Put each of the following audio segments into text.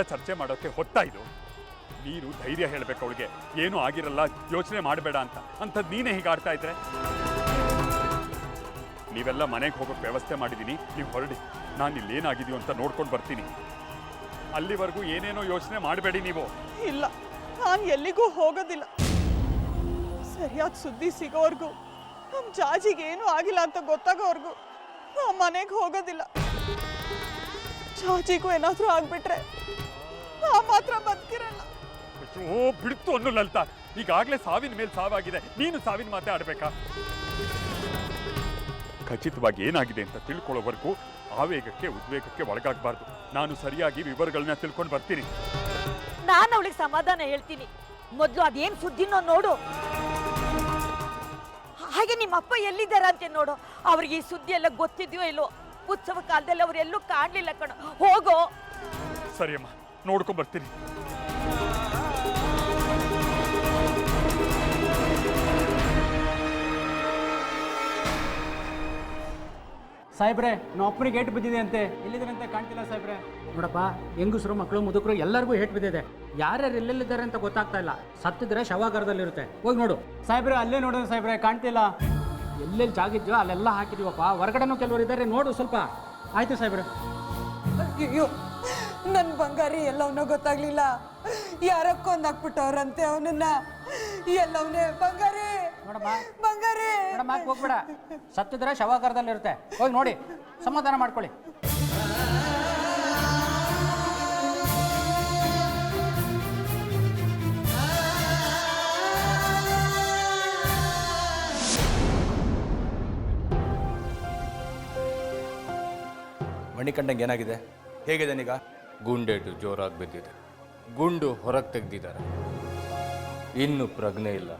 ಚರ್ಚೆ ಮಾಡೋಕ್ಕೆ ಹೊತ್ತಾ ಇದು. ನೀನು ಧೈರ್ಯ ಹೇಳಬೇಕು ಅವಳಿಗೆ, ಏನೂ ಆಗಿರಲ್ಲ, ಯೋಚನೆ ಮಾಡಬೇಡ ಅಂತ. ಅಂಥದ್ದು ನೀನೇ ಹೀಗೆ ಆಡ್ತಾ ಇದ್ರೆ ನೀವೆಲ್ಲ ಮನೆಗೆ ಹೋಗೋಕ್ಕೆ ವ್ಯವಸ್ಥೆ ಮಾಡಿದ್ದೀನಿ, ನೀವು ಹೊರಡಿ. ನಾನು ಇಲ್ಲೇನಾಗಿದೆಯೋ ಅಂತ ನೋಡ್ಕೊಂಡು ಬರ್ತೀನಿ. ಅಲ್ಲಿವರೆಗೂ ಏನೇನೋ ಯೋಚನೆ ಮಾಡಬೇಡಿ ನೀವು. ಇಲ್ಲ, ನಾನು ಎಲ್ಲಿಗೂ ಹೋಗೋದಿಲ್ಲ. ಸರಿಯಾದ ಸುದ್ದಿ ಸಿಗೋವರೆಗೂ, ನಮ್ಮ ಜಾಜಿಗೆ ಏನೂ ಆಗಿಲ್ಲ ಅಂತ ಗೊತ್ತಾಗೋವರೆಗೂ ನಾವು ಮನೆಗೆ ಹೋಗೋದಿಲ್ಲ. ಜಾಜಿಗೂ ಏನಾದರೂ ಆಗ್ಬಿಟ್ರೆ ನಾವು ಮಾತ್ರ ಬದುಕಿರಲ್ಲ. ಅಯ್ಯೋ ಬಿಡ್ತು ಅನ್ನೋ ಲಲಿತಾ, ಈಗಾಗಲೇ ಸಾವಿನ ಮೇಲೆ ಸಾವಾಗಿದೆ, ನೀನು ಸಾವಿನ ಮಾತೇ ಆಡಬೇಕಾ? ಖಚಿತವಾಗಿ ಏನಾಗಿದೆ ಅಂತ ತಿಳ್ಕೊಳ್ಳೋವರೆಗೂ ಆವೇಗಕ್ಕೆ ಉದ್ವೇಗಕ್ಕೆ ಒಳಗಾಗಬಾರ್ದು. ನಾನು ಸರಿಯಾಗಿ ವಿವರಗಳನ್ನ ತಿಳ್ಕೊಂಡು ಬರ್ತೀನಿ. ನಾನು ಅವಳಿಗೆ ಸಮಾಧಾನ ಹೇಳ್ತೀನಿ. ಮೊದಲು ಅದೇನು ಸುದ್ದಿನೋ ನೋಡು, ಹಾಗೆ ನಿಮ್ಮ ಅಪ್ಪ ಎಲ್ಲಿದ್ದಾರ ಅಂತ ನೋಡು. ಅವ್ರಿಗೆ ಈ ಸುದ್ದಿ ಎಲ್ಲ ಗೊತ್ತಿದ್ಯೋ ಇಲ್ಲೋ? ಉತ್ಸವ ಕಾಲದಲ್ಲಿ ಅವ್ರು ಎಲ್ಲೂ ಕಾಣಲಿಲ್ಲ ಕಣೋ. ಹೋಗೋ. ಸರಿಯಮ್ಮ, ನೋಡ್ಕೊಂಡ್ ಬರ್ತೀನಿ. ಸಾಹೇಬ್ರೆ, ನಮ್ಮ ಅಪ್ಪನಿಗೆ ಏಟು ಬಿದ್ದಿದೆ ಅಂತೆ. ಎಲ್ಲಿದ್ದಾರೆ ಅಂತ ಕಾಣ್ತಿಲ್ಲ ಸಾಹೇಬ್ರೆ. ನೋಡಪ್ಪ, ಹೆಂಗಸರು ಮಕ್ಕಳು ಮುದುಕರು ಎಲ್ಲರಿಗೂ ಏಟು ಬಿದ್ದಿದೆ. ಯಾರ್ಯಾರು ಎಲ್ಲೆಲ್ಲಿದ್ದಾರೆ ಅಂತ ಗೊತ್ತಾಗ್ತಾ ಇಲ್ಲ. ಸತ್ತಿದ್ರೆ ಶವಾಗಾರದಲ್ಲಿರುತ್ತೆ, ಹೋಗಿ ನೋಡು. ಸಾಹೇಬ್ರೆ, ಅಲ್ಲೇ ನೋಡೋದು ಸಾಹೇಬ್ರೆ, ಕಾಣ್ತಿಲ್ಲ. ಎಲ್ಲೆಲ್ಲಿ ಜಾಗಿದ್ಯೋ ಅಲ್ಲೆಲ್ಲ ಹಾಕಿದೀವಪ್ಪ. ಹೊರಗಡೆನೂ ಕೆಲವರು ಇದ್ದಾರೆ, ನೋಡು ಸ್ವಲ್ಪ. ಆಯ್ತು ಸಾಹೇಬ್ರೆ. ಅಯ್ಯೋ, ನನ್ನ ಬಂಗಾರಿ ಎಲ್ಲವನ್ನೂ ಗೊತ್ತಾಗ್ಲಿಲ್ಲ. ಯಾರೋ ಕೊಂದಾಕ್ಬಿಟ್ಟವ್ರಂತೆ ಅವನನ್ನ. ಎಲ್ಲವನ್ನೇ ಬಂಗಾರಿ, ನೋಡಮ್ಮ, ಬಂಗಾರಿ. ನೋಡಮ್ಮ, ಹೋಗ್ಬೇಡ. ಸತ್ತಿದ್ರೆ ಶವಾಗಾರದಲ್ಲಿರುತ್ತೆ, ಹೋಗಿ ನೋಡಿ, ಸಮಾಧಾನ ಮಾಡ್ಕೊಳ್ಳಿ. ಮಣಿಕಂಡಂಗೆ ಏನಾಗಿದೆ? ಹೇಗಿದೆ ನೀಗ? ಗುಂಡೇಟು ಜೋರಾಗಿ ಬಿದ್ದಿದೆ. ಗುಂಡು ಹೊರಗೆ ತೆಗೆದಿದ್ದಾರೆ. ಇನ್ನು ಪ್ರಜ್ಞೆ ಇಲ್ಲ.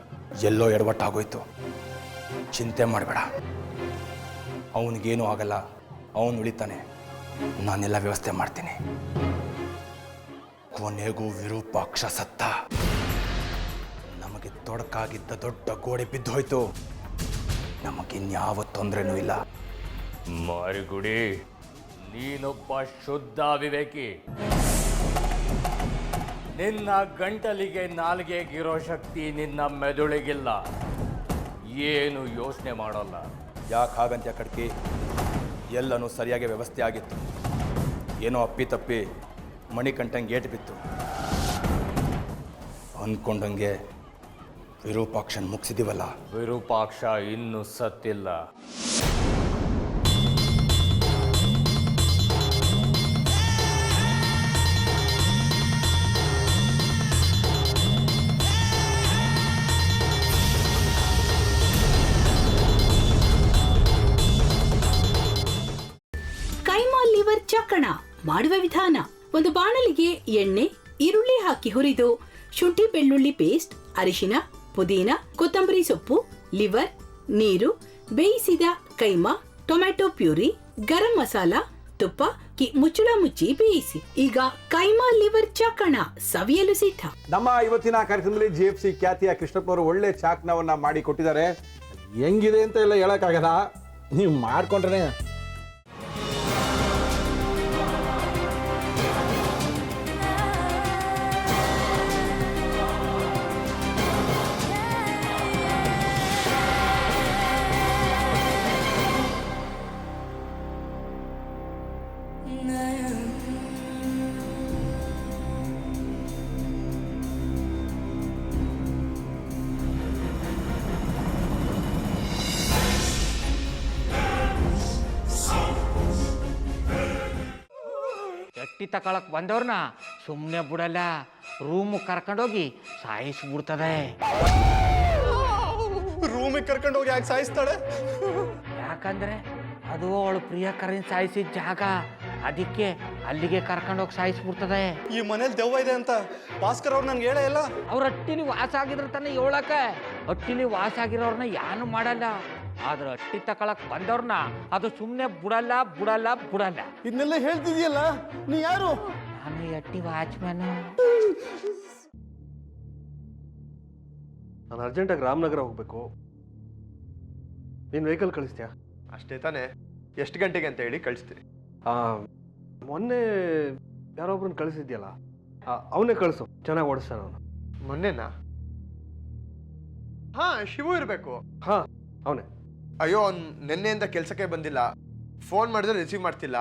ಎಲ್ಲೋ ಎಡವಟ್ಟಾಗೋಯ್ತು. ಚಿಂತೆ ಮಾಡಬೇಡ, ಅವನಿಗೇನೂ ಆಗಲ್ಲ. ಅವನು ಉಳಿತಾನೆ, ನಾನೆಲ್ಲ ವ್ಯವಸ್ಥೆ ಮಾಡ್ತೀನಿ. ಕೊನೆಗೂ ವಿರೂಪಾಕ್ಷ ಸತ್ತ. ನಮಗೆ ತೊಡಕಾಗಿದ್ದ ದೊಡ್ಡ ಗೋಡೆ ಬಿದ್ದು ಹೋಯ್ತು. ನಮಗಿನ್ಯಾವ ತೊಂದರೆನೂ ಇಲ್ಲ. ಮಾರಿಗುಡಿ, ನೀನೊಬ್ಬ ಶುದ್ಧ ವಿವೇಕಿ. ನಿನ್ನ ಗಂಟಲಿಗೆ ನಾಲ್ಗೆಗಿರೋ ಶಕ್ತಿ ನಿನ್ನ ಮೆದುಳಿಗಿಲ್ಲ. ಏನು ಯೋಚನೆ ಮಾಡೋಲ್ಲ. ಯಾಕೆ ಹಾಗಂತ್ಯ ಕಡ್ಕಿ? ಎಲ್ಲನೂ ಸರಿಯಾಗಿ ವ್ಯವಸ್ಥೆ ಆಗಿತ್ತು. ಏನೋ ಅಪ್ಪಿತಪ್ಪಿ ಮಣಿಕಂಠಂಗೆ ಏಟು ಬಿತ್ತು. ಅಂದ್ಕೊಂಡಂಗೆ ವಿರೂಪಾಕ್ಷನ್ ಮುಗಿಸಿದೀವಲ್ಲ. ವಿರೂಪಾಕ್ಷ ಇನ್ನೂ ಸತ್ತಿಲ್ಲ. ಕೈಮಾ ಲಿವರ್ ಚಕ್ಕಣ ಮಾಡುವ ವಿಧಾನ: ಒಂದು ಬಾಣಲಿಗೆ ಎಣ್ಣೆ, ಈರುಳ್ಳಿ ಹಾಕಿ ಹುರಿದು ಶುಂಠಿ ಬೆಳ್ಳುಳ್ಳಿ ಪೇಸ್ಟ್, ಅರಿಶಿನ, ಪುದೀನ, ಕೊತ್ತಂಬರಿ ಸೊಪ್ಪು, ಲಿವರ್, ನೀರು, ಬೇಯಿಸಿದ ಕೈಮಾ, ಟೊಮ್ಯಾಟೊ ಪ್ಯೂರಿ, ಗರಂ ಮಸಾಲ, ತುಪ್ಪ ಮುಚ್ಚಳ ಮುಚ್ಚಿ ಬೇಯಿಸಿ. ಈಗ ಕೈಮಾ ಲಿವರ್ ಚಕ್ಕಣ ಸವಿಯಲು ಸಿದ್ಧ. ನಮ್ಮ ಇವತ್ತಿನ ಕಾರ್ಯಕ್ರಮದಲ್ಲಿ GFC ಖ್ಯಾತಿಯ ಕೃಷ್ಣಪ್ಪ ಅವರು ಒಳ್ಳೆ ಚಾಕ್ನವನ್ನ ಮಾಡಿ ಕೊಟ್ಟಿದ್ದಾರೆ. ಹೆಂಗಿದೆ ಅಂತ ಎಲ್ಲ ಹೇಳಕ್ಕಾಗಲ್ಲ, ನೀವು ಮಾಡ್ಕೊಂಡ್ರೆ. ಎಟ್ಟಿ ತಕೊಳಕ್ ಬಂದವ್ರನ್ನ ಸುಮ್ಮನೆ ಬಿಡಲ್ಲ, ರೂಮ್ ಕರ್ಕೊಂಡೋಗಿ ಸಾಯಿಸ್ಬಿಡ್ತದೆ. ರೂಮಿಗೆ ಕರ್ಕೊಂಡು ಹೋಗಿ ಯಾಕೆ ಸಾಯಿಸ್ತಾಳೆ? ಯಾಕಂದ್ರೆ ಅದು ಅವಳು ಪ್ರಿಯಕರನ್ ಸಾಯಿಸಿದ ಜಾಗ, ಅದಕ್ಕೆ ಅಲ್ಲಿಗೆ ಕರ್ಕೊಂಡೋಗಿ ಸಾಯಿಸ್ಬಿಡ್ತದೆ. ಈ ಮನೇಲಿ ದೆವ್ವ ಇದೆ ಅಂತ ಭಾಸ್ಕರ್ ಅವ್ರು ನನ್ಗೆ ಹೇಳೇ ಇಲ್ಲ. ಅವ್ರ ಹಟ್ಟಿಲಿ ವಾಸ ಆಗಿದ್ರೆ ತಾನೆ ಹೇಳಕ. ಹಟ್ಟಿಲಿ ವಾಸ ಆಗಿರೋರ್ನ ಯಾನು ಮಾಡಲ್ಲ, ಆದ್ರೆ ಹಟ್ಟಿ ತಕೊಳಕ್ ಬಂದವ್ರನ್ನ ಅದು ಸುಮ್ಮನೆ ಬಿಡಲ್ಲ ಬಿಡಲ್ಲ ಬಿಡಲ್ಲ. ಇದನ್ನೆಲ್ಲ ಹೇಳ್ತಿದ್ಯಲ್ಲ, ನೀ ಯಾರು? ನಾನು ಹಟ್ಟಿ ವಾಚ್ಮ್ಯಾನು. ನಾನು ಅರ್ಜೆಂಟಾಗಿ ರಾಮನಗರ ಹೋಗ್ಬೇಕು. ನೀನು ವೆಹಿಕಲ್ ಕಳಿಸ್ತೀಯಾ? ಅಷ್ಟೇ ತಾನೇ. ಎಷ್ಟು ಗಂಟೆಗೆ ಅಂತ ಹೇಳಿ ಕಳಿಸ್ತೀನಿ. ಮೊನ್ನೆ ಯಾರೊಬ್ರನ್ನ ಕಳಿಸಿದ್ಯಲ್ಲ, ಅವನೇ ಕಳಿಸು, ಚೆನ್ನಾಗಿ ಓಡಿಸ್ತಾನೆ ಅವನು. ಮೊನ್ನೆನಾ? ಹಾ, ಶಿವು ಇರಬೇಕು. ಹಾಂ, ಅವನೇ. ಅಯ್ಯೋ, ಅವ್ನು ನಿನ್ನೆಯಿಂದ ಕೆಲಸಕ್ಕೆ ಬಂದಿಲ್ಲ. ಫೋನ್ ಮಾಡಿದ್ರೆ ರಿಸೀವ್ ಮಾಡ್ತಿಲ್ಲ.